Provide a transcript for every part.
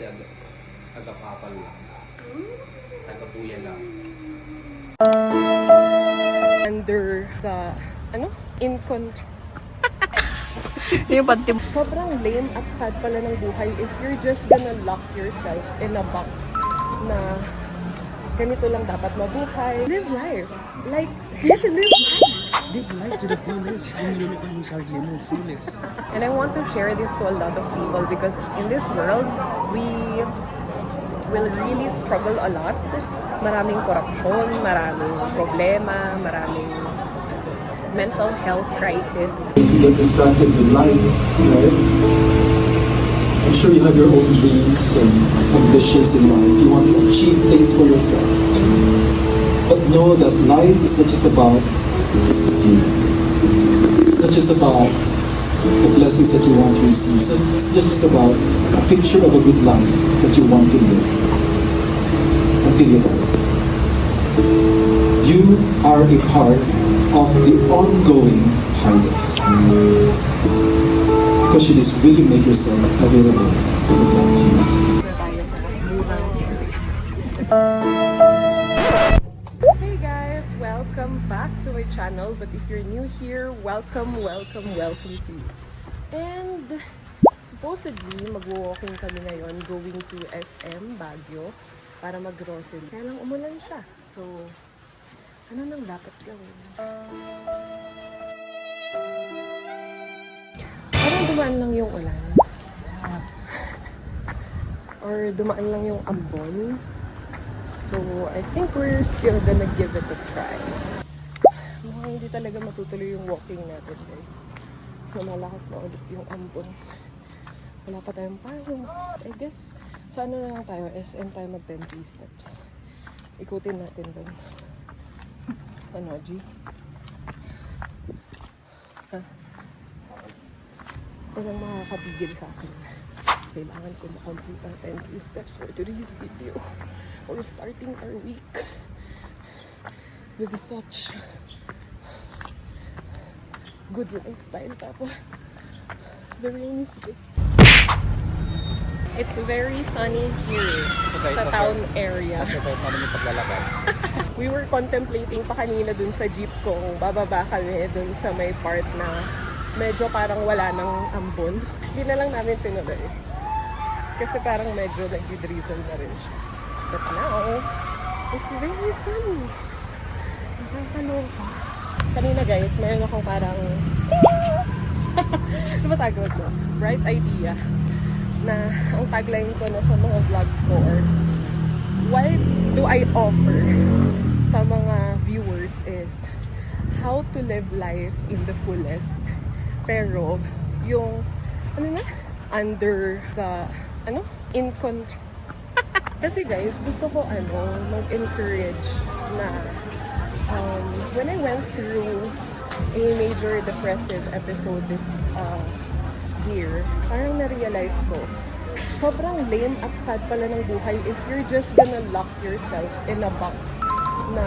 dati agapapal lang. Tagabuyan lang. Under the, Yung pantim. sobrang lame at sad pala ng buhay if you're just gonna lock yourself in a box na ganito lang dapat mabuhay. Live life. Like, live life. Live life to the fullest. Hindi mo kung sarili mo, fullest. And I want to share this to a lot of people because in this world, we will really struggle a lot. Maraming korupsyon, maraming problema, maraming mental health crisis. We get distracted with life, right? I'm sure you have your own dreams and ambitions in life. You want to achieve things for yourself. But know that life is not just about you. It's not just about the blessings that you want to receive. It's not just about a picture of a good life that you want to live until you die. You are a part of the ongoing harvest. Because you just really make yourself available for God to use. Hey guys, welcome back to my channel. But if you're new here, welcome to you. And supposedly, mag-walking kami ngayon going to SM Baguio para mag-grocery. Kaya lang umulan siya. So, ano nang dapat gawin? Parang dumaan lang yung ulan. Or dumaan lang yung ambon. So, I think we're still gonna give it a try. Mukhang hindi talaga matutuloy yung walking natin, guys. Lumalakas na ulit yung ambon. Wala pa tayong payong. I guess, sa ano na lang tayo, SM tayo mag 10 steps. Ikutin natin doon. Ano, G? Ha? Walang makakapigil sa akin. Kailangan ko makomplete ang 10 steps for today's video. We're starting our week with such good lifestyle. Tapos, the rain is just... It's very sunny here sa town area. Kasi kahit namin yung paglalakad. We were contemplating pa kanina dun sa jeep kung bababa kami dun sa may part na medyo parang wala ng ambon. Hindi na lang namin tinuloy. Kasi parang medyo nag-drizzle na rin siya. But now, it's very sunny. Nakakaloka. Kanina guys, mayroon akong parang ano ba tagawag ko? Bright idea na ang tagline ko na sa mga vlogs ko or what do I offer sa mga viewers is how to live life in the fullest. Pero yung under the kasi guys, gusto ko mag-encourage na when I went through a major depressive episode this year, parang na-realize ko sobrang lame at sad pala ng buhay if you're just gonna lock yourself in a box na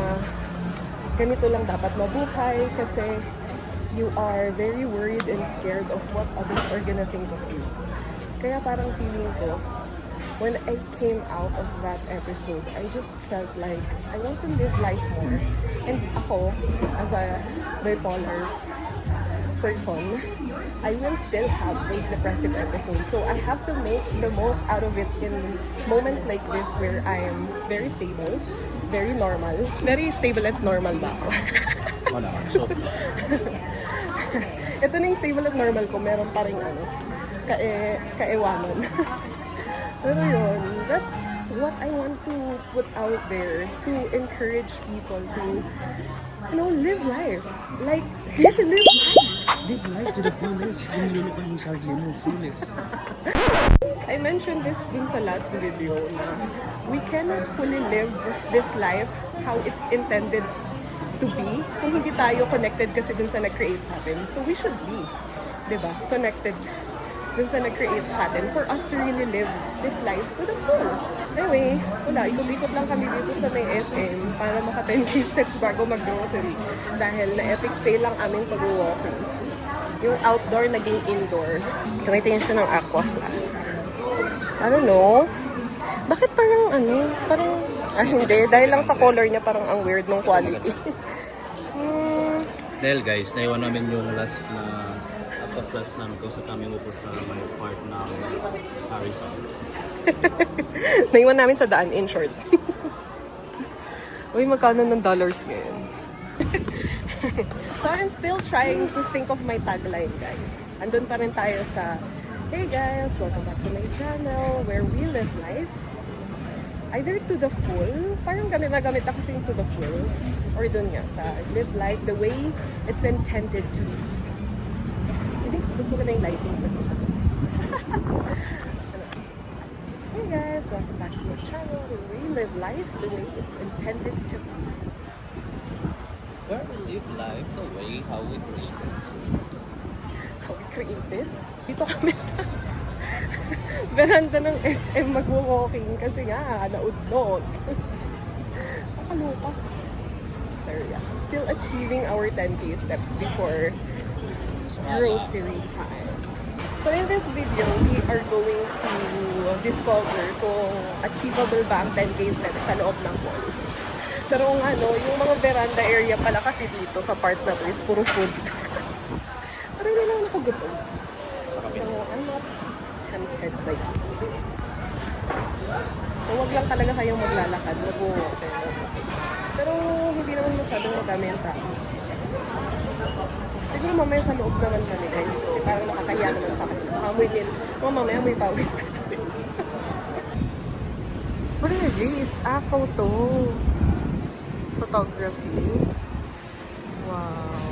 ganito lang dapat mabuhay kasi you are very worried and scared of what others are gonna think of you. Kaya parang feeling ko, when I came out of that episode, I just felt like I want to live life more. And ako, as a bipolar person, I will still have those depressive episodes. So I have to make the most out of it in moments like this where I am very stable, very normal. Very stable at normal ba ako? Wala, soft. Ito na yung stable at normal ko, meron pa rin kaewanan. Pero yun, that's what I want to put out there to encourage people to, live life. Like, live life. Live life to the fullest. Hindi mo kung sarili mo, fullest. I mentioned this din sa last video na we cannot fully live this life how it's intended to be kung hindi tayo connected kasi dun sa nag-create sa atin. So we should be, diba, connected dun sa nag-create sa atin for us to really live this life to the full. Anyway, wala, ikot-ikot lang kami dito sa may SM para maka 10 steps bago mag-grocery dahil na-epic fail lang aming pag-walking. Yung outdoor naging indoor. Gamitin siya ng aqua flask. I don't know. Bakit parang parang, hindi, dahil lang sa color niya parang ang weird ng quality. Dahil guys, naiwan namin yung last na out of last namin kung sa kami mo po sa may part ng Harrison. Naiwan namin sa daan, in short. Uy, magkano ng dollars ngayon? So, I'm still trying to think of my tagline, guys. Andun pa rin tayo sa, hey guys, welcome back to my channel, where we live life. Either to the full, parang gamit na gamit ako kasing to the full, or dun nga sa live life the way it's intended to. I think mas maganda yung lighting. Hey guys, welcome back to my channel, where we live life the way it's intended to. Where we live life the way how we create. How we created? Dito kami sa veranda ng SM mag-walking kasi nga, naudlot. Nakalupa. Pero yeah, still achieving our 10K steps before grocery time. So in this video, we are going to discover kung achievable ba ang 10K steps sa loob ng mall. Pero nga no, yung mga veranda area pala kasi dito sa part na to is puro food. Parang hindi lang ako gutom. So I'm not tempted by that. So wag lang talaga kayong maglalakad, mag-walk. Pero hindi naman masyadong madami yung tao. Siguro mamaya sa loob naman kami guys, kasi parang nakakaya naman sa akin. Makamoy din. Mamaya may pawis. What are these? Photo. Photography. Wow.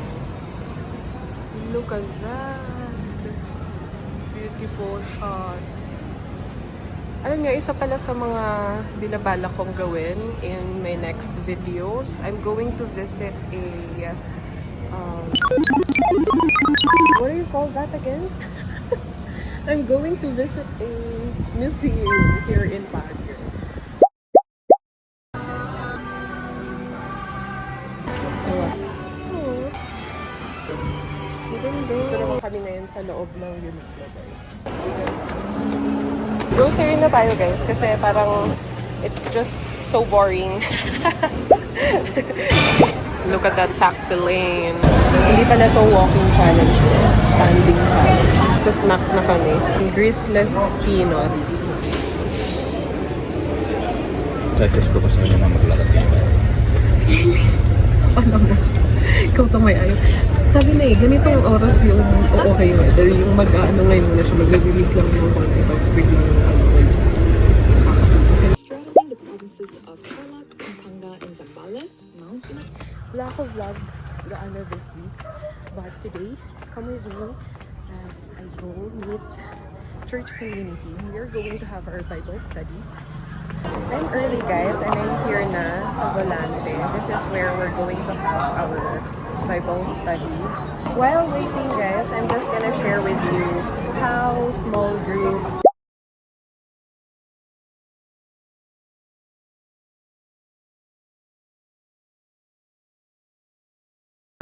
Look at that. Beautiful shots. Alam niyo, isa pala sa mga binabala kong gawin in my next videos, I'm going to visit a what do you call that again? I'm going to visit a museum here in Baguio. Dito naman kami ngayon sa loob ng Uniqlo, guys. Grocery na tayo, guys, kasi parang it's just so boring. Look at that taxi lane. Hindi pala to walking challenge, guys. Standing challenge. So, snack na kami. Greaseless peanuts. Suggest ko sa inyo na maglalakad kayo. Ano mo? Ikaw to may ayaw. Sabi na ganitong oras yung okay weather. Yung mag-ano ngayon muna siya, mag-release lang yung konti. Tapos biglang Straddling the provinces of Tarlac, Pampanga, and Zambales, Mount Pinatubo. wala ko vlogs gaano this week. But today, come with me as I go meet church community. We are going to have our Bible study. I'm early, guys, and I'm here na sa Volante. This is where we're going to have our Bible study. While waiting, guys, I'm just gonna share with you how small groups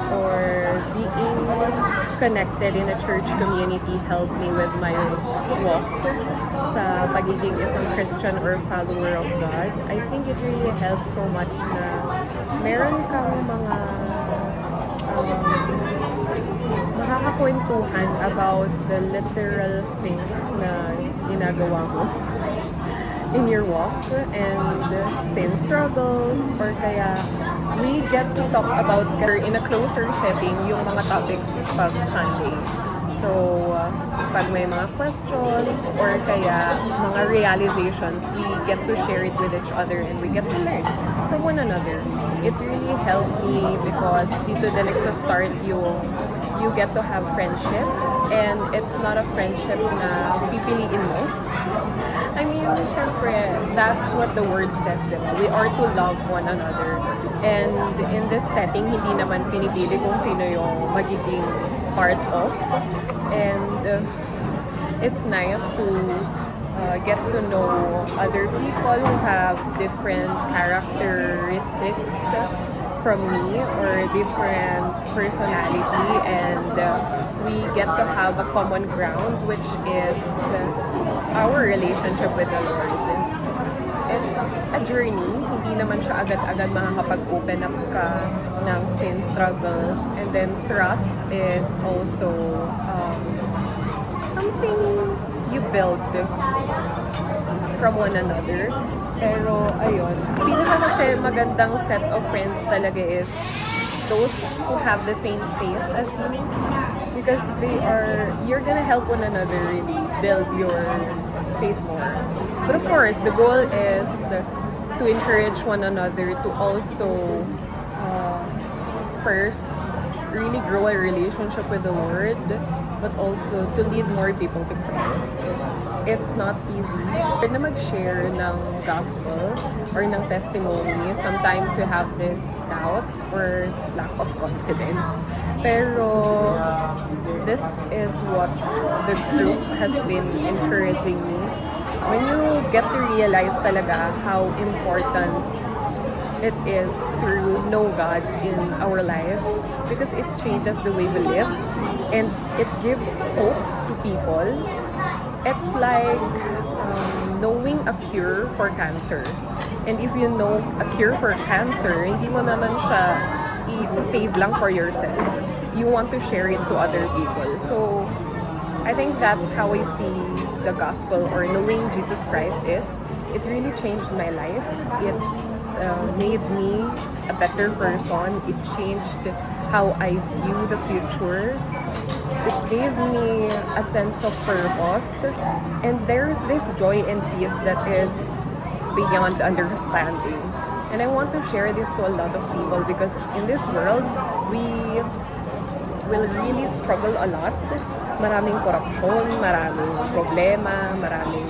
or being connected in a church community helped me with my walk sa pagiging isang Christian or follower of God. I think it really helps so much na meron kang mga makakakwentuhan about the literal things na ginagawa mo in your walk and same struggles or kaya we get to talk about in a closer setting yung mga topics pag Sunday. So, pag may mga questions or kaya mga realizations, we get to share it with each other and we get to learn from one another. It really helped me because dito din nagsa-start yung you get to have friendships and it's not a friendship na pipiliin mo. I mean, syempre, that's what the word says, diba? We are to love one another. And in this setting, hindi naman pinipili kung sino yung magiging part of. And it's nice to get to know other people who have different characteristics from me or different personality, and we get to have a common ground, which is our relationship with the Lord. it's a journey. Hindi naman siya agad-agad makakapag-open up ka ng sin struggles. And then trust is also something you build from one another. Pero ayun, pinaka kasi magandang set of friends talaga is those who have the same faith as you, because you're gonna help one another really build your faith more. But of course, the goal is to encourage one another to also first really grow a relationship with the Lord, but also to lead more people to Christ. It's not easy. Pwede na mag-share ng gospel or ng testimony. Sometimes you have this doubts or lack of confidence. Pero this is what the group has been encouraging me. When you get to realize talaga how important it is to know God in our lives, because it changes the way we live and it gives hope to people. It's like knowing a cure for cancer. And if you know a cure for cancer, hindi mo naman siya i-save lang for yourself. You want to share it to other people. So, I think that's how I see the gospel or knowing Jesus Christ is. It really changed my life. It made me a better person. It changed how I view the future. It gave me a sense of purpose. And there's this joy and peace that is beyond understanding. And I want to share this to a lot of people because in this world, we will really struggle a lot. Maraming korupsyon, maraming problema, maraming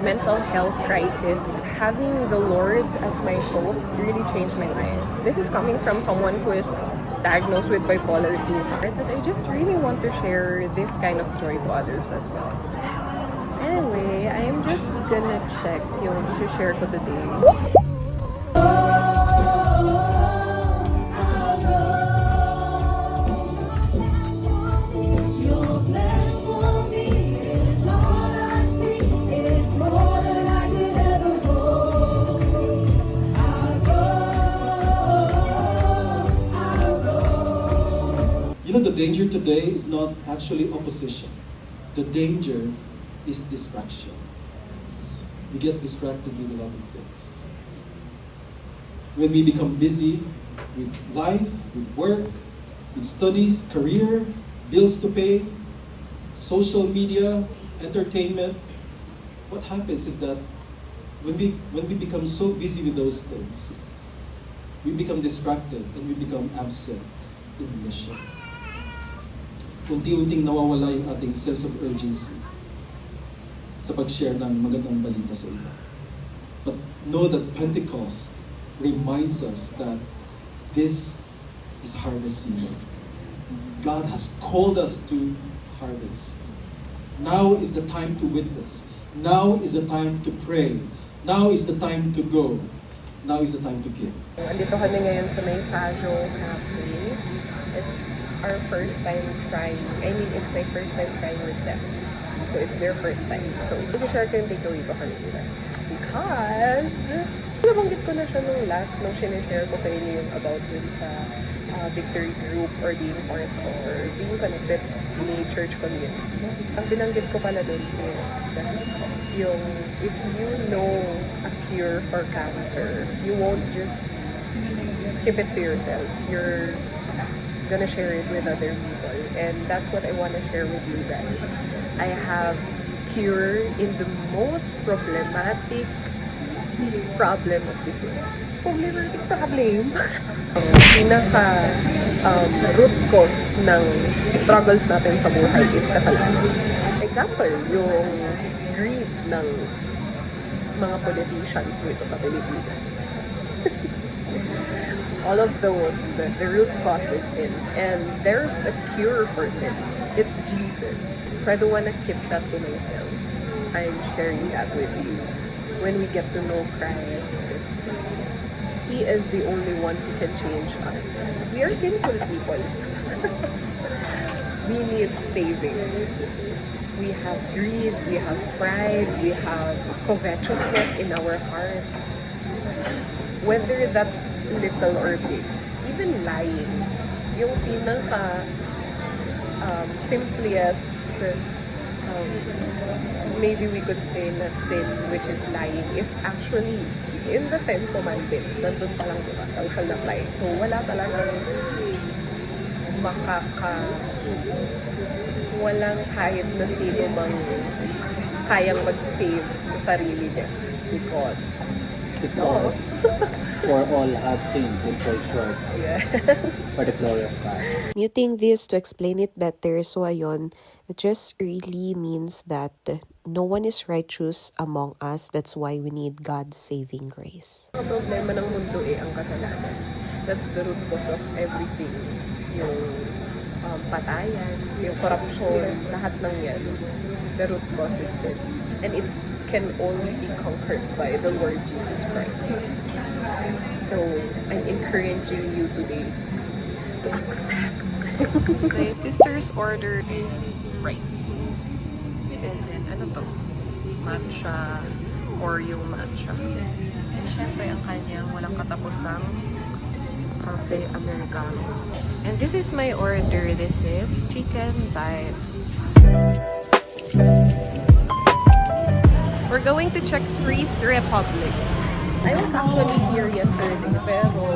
mental health crisis. Having the Lord as my hope really changed my life. This is coming from someone who is diagnosed with bipolar 2, that I just really want to share this kind of joy to others as well. Anyway, I am just gonna check yung i-share ko today. You know, the danger today is not actually opposition. The danger is distraction. We get distracted with a lot of things. When we become busy with life, with work, with studies, career, bills to pay, social media, entertainment, what happens is that when we become so busy with those things, we become distracted and we become absent in mission. Unti-unting nawawala yung ating sense of urgency sa pag-share ng magandang balita sa iba. But know that Pentecost reminds us that this is harvest season. God has called us to harvest. Now is the time to witness. Now is the time to pray. Now is the time to go. Now is the time to give. Andito kami ngayon sa may Fajo Cafe. It's our first time trying. I mean, it's my first time trying with them. So it's their first time. So i-share ko yung takeaway ko kanina. Because nabanggit ko na siya nung last, nung sinishare ko sa inyo yung about dun sa victory group or being part or being connected ni church community. Ang binanggit ko pala dun is yung if you know a cure for cancer, you won't just keep it to yourself. You're gonna share it with other people. And that's what I want to share with you guys. I have cure in the most problematic problem of this world. Problematic problem? Pinaka root cause ng struggles natin sa buhay is kasalanan. Example, yung greed ng mga politicians dito sa Pilipinas. All of those, the root cause is sin. And there's a cure for sin. It's Jesus. So I don't want to keep that to myself. I'm sharing that with you. When we get to know Christ, He is the only one who can change us. We are sinful people. We need saving. we have greed, we have pride, we have covetousness in our hearts. Whether that's little or big, even lying, yung pinaka simplest, maybe we could say na sin, which is lying, is actually in the 10 Commandments. Nandun pa lang, diba? Thou shalt not lie. So, wala talagang walang kahit na sino mang kayang mag-save sa sarili niya. Because For all have sinned and fall short for the glory of God. Muting this to explain it better, so ayon, it just really means that no one is righteous among us. That's why we need God's saving grace. ang problema ng mundo ang kasalanan. That's the root cause of everything. Yung patayan, yung corruption, lahat ng yan. The root cause is sin. And it can only be conquered by the Lord Jesus Christ. So, I'm encouraging you today to accept. My sisters ordered rice. And then, ano to? Matcha. Oreo matcha. And syempre, ang kanyang walang katapusang cafe americano. And this is my order. This is chicken bites. We're going to check Three's Republic. I was actually here yesterday, pero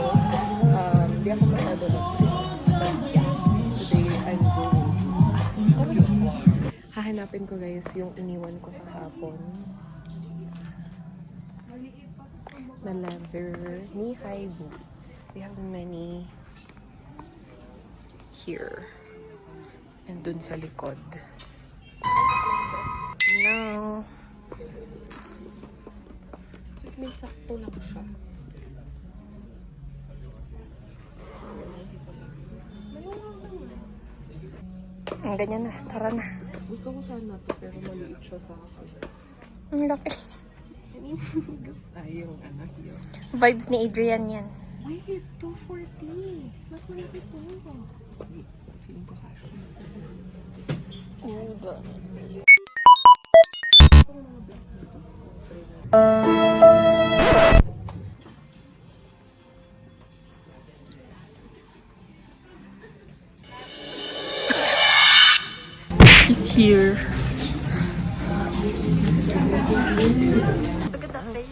di ako masyado nag-see. But yeah, today I'm going. Hahanapin ko guys yung iniwan ko kahapon na leather knee-high boots. We have many here and dun sa likod. No. So, may sakto lang siya. Ganyan na. Tara na. Gusto ko sana to pero maliit siya sa akin. Ang laki. Ay, yung anak yun. Vibes ni Adrian yan. Wait, 240. Mas malaki to. Wait, feeling ko kasha. Oh, God. He's here. Look at that face.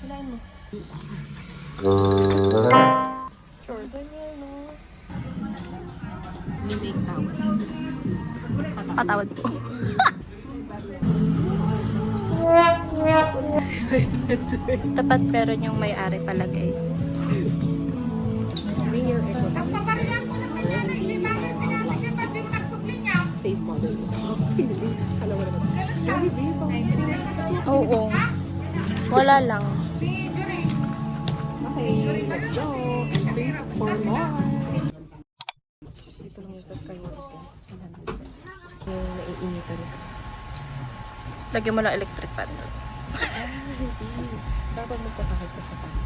Hilahin mo. Jordan yan, no? Patawad po. Tapat pero yung may-ari pala, guys. Bring your eco safe model. Alam mo naman. Sorry, babe. Oo. Wala lang. Okay, let's go. And face for more. Dito lang yun sa Skywalker, guys. 100 pesos. Yung naiinitan ka. Lagyan mo lang electric fan. Dapat magpatakit ka sa panty.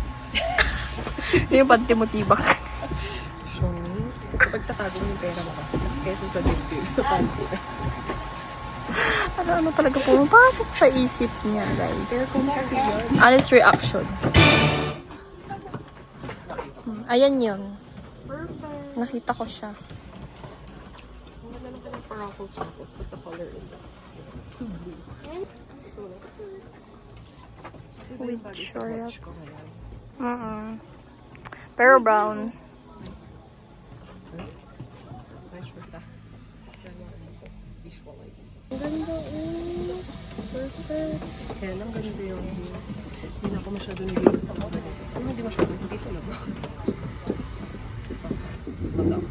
Yung panty mo tibak. Sure. Kapag tatagong yung pera mo kasi, kesa sa dibdib sa panty. Ano talaga pumapasok sa isip niya, guys. Aircon kasi yun. Honest reaction. Ayan yun. Perfect. Nakita ko siya. Ang ganda lang pa ng paraffles but the color is too blue. With shorts. Pero brown. Visualize. Ang ganda perfect. Kaya lang ganito yung hindi na ako masyado nililis sa mga ganito. Hindi masyado, hindi talaga. Malang.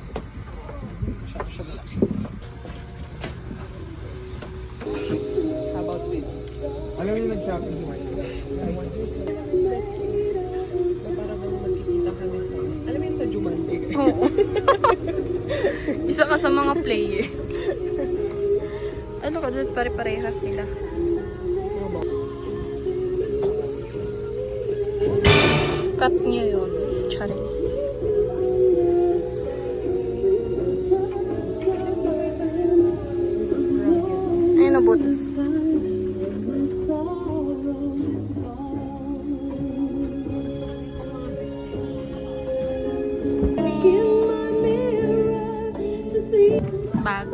Masyado siya malaki. How about this? Alam niyo nag-shopping si Mike? I want it. Na para bang magkikita kami sa... Alam mo yung sa Jumanji? Oo. Isa ka sa mga player. Ano ka doon? Pare-parehas sila. Cut nyo yun. Charing. bag.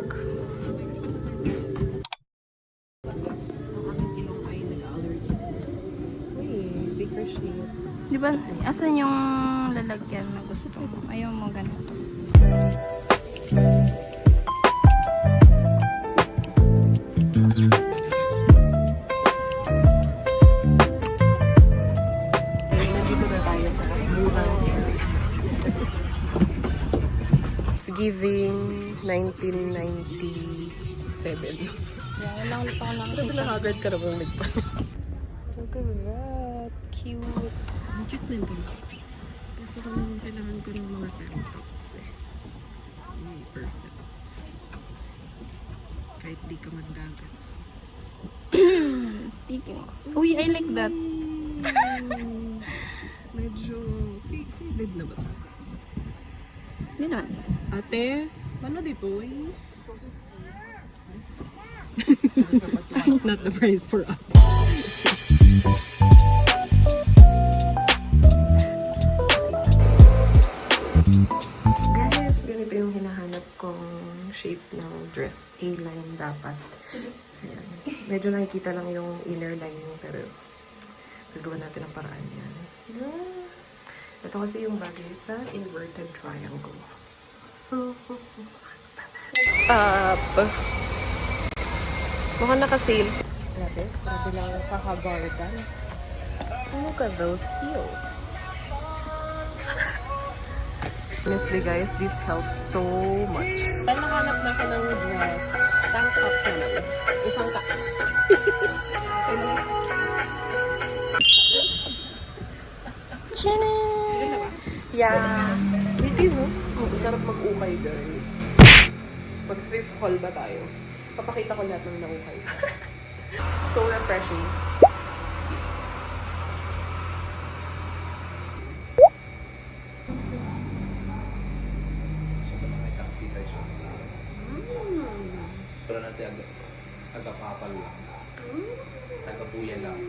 Uy, bigger shade. Di ba, asan yung lalagyan na gusto mo? Ayaw mo ganito. Nandito na tayo sa murang area. It's giving 1997. Yan lang ulit ako lang. Sabi na agad ka na bang nagpa? Look at that. Cute. Ang cute nito. Kasi kung kailangan ko ng mga tank tops eh. May perfect. Kahit di ka magdagat. Speaking of. Uy, I like that. Medyo faded na ba ito? Hindi naman. Ate, ano dito eh? Not the price for us. Guys, ganito yung hinahanap kong shape ng dress. A-line dapat. Ayan. Medyo nakikita lang yung inner lining pero gagawa natin ang paraan yan. Yeah. Ito kasi yung bagay sa inverted triangle. Stop! Mukhang naka-sales. Grabe, grabe lang kakagardan. Look at those heels. Honestly guys, this helps so much. Dahil nakahanap na ako ng dress, tank top ko lang. Isang tank. Yeah. Hindi mo? Oh, sarap mag-ukay guys. Pag thrift haul ba tayo? Papakita ko lahat ng naukay. So refreshing. Pero natin agapapal lang. Agapuyan lang.